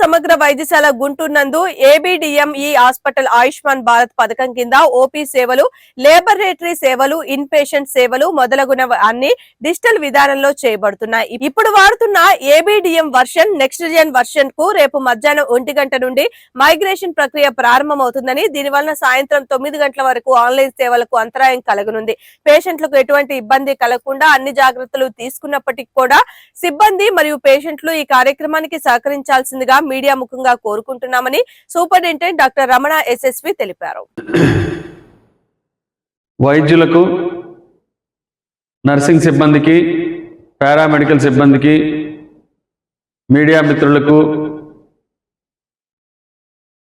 సమగ్ర వైద్యశాల గుంటూరు నందు ఏబిడిఎంఈ హాస్పిటల్ ఆయుష్మాన్ భారత్ పథకం కింద ఓపీ సేవలు, లేబొరేటరీ సేవలు, ఇన్ పేషెంట్ సేవలు మొదలగున అన్ని డిజిటల్ విధానంలో చేయబడుతున్నాయి. ఇప్పుడు వాడుతున్న ABDM version next gen version కు రేపు మధ్యాహ్నం 1 గంట నుండి మైగ్రేషన్ ప్రక్రియ ప్రారంభమవుతుందని, దీనివల్ల సాయంత్రం 9 గంటల వరకు ఆన్లైన్ సేవలకు అంతరాయం కలగనుంది. పేషెంట్లకు ఎటువంటి ఇబ్బంది కలగకుండా అన్ని జాగ్రత్తలు తీసుకున్నప్పటికీ కూడా సిబ్బంది మరియు పేషెంట్లు ఈ కార్యక్రమానికి సహకరించాల్సిందిగా మీడియా ముఖంగా కోరుకుంటున్నామని సూపరింటెండెంట్ డాక్టర్ రమణ ఎస్ఎస్వి తెలిపారు. వైద్యులకు, నర్సింగ్ సిబ్బందికి, పారామెడికల్ సిబ్బందికి, మీడియా మిత్రులకు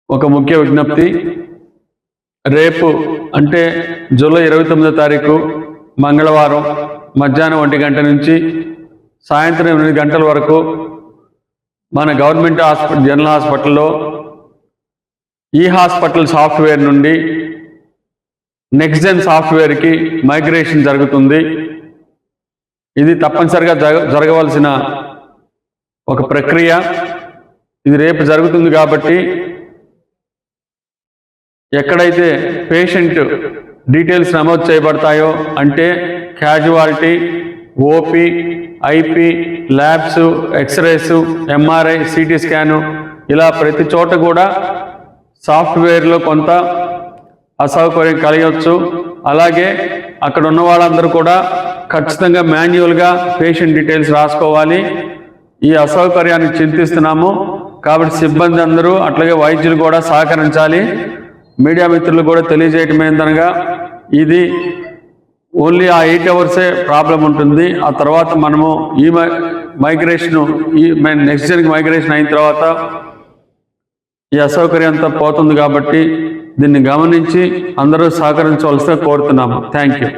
ఒక ముఖ్య విజ్ఞప్తి. రేపు అంటే జూలై 29వ తారీఖు మంగళవారం మధ్యాహ్నం 1 గంట నుంచి సాయంత్రం 8 గంటల వరకు మన గవర్నమెంట్ హాస్పిటల్, జనరల్ హాస్పిటల్లో ఈ హాస్పిటల్ సాఫ్ట్వేర్ నుండి నెక్స్ట్ జెన్ సాఫ్ట్వేర్కి మైగ్రేషన్ జరుగుతుంది. ఇది తప్పనిసరిగా జరగవలసిన ఒక ప్రక్రియ. ఇది రేపు జరుగుతుంది కాబట్టి ఎక్కడైతే పేషెంట్ డీటెయిల్స్ నమోదు చేయబడతాయో అంటే casualty, OP, IP, labs, X rays, MRI, CT scan, ఇలా ప్రతి చోట కూడా సాఫ్ట్వేర్లో కొంత అసౌకర్యం కలగవచ్చు. అలాగే అక్కడ ఉన్న వాళ్ళందరూ కూడా ఖచ్చితంగా మాన్యువల్గా పేషెంట్ డీటెయిల్స్ రాసుకోవాలి. ఈ అసౌకర్యాన్ని చింతిస్తున్నాము కాబట్టి సిబ్బంది అందరూ అట్లాగే వైద్యులు కూడా సహకరించాలి. మీడియా మిత్రులు కూడా తెలియజేయటం ఏంటనగా ఇది ఓన్లీ ఆ 8 అవర్సే ప్రాబ్లం ఉంటుంది. ఆ తర్వాత మనము ఈ మైగ్రేషను నెక్స్ట్ జెన్కి మైగ్రేషన్ అయిన తర్వాత ఈ అసౌకర్యం అంతా పోతుంది కాబట్టి దీన్ని గమనించి అందరూ సహకరించవలసిగా కోరుతున్నాము. Thank you.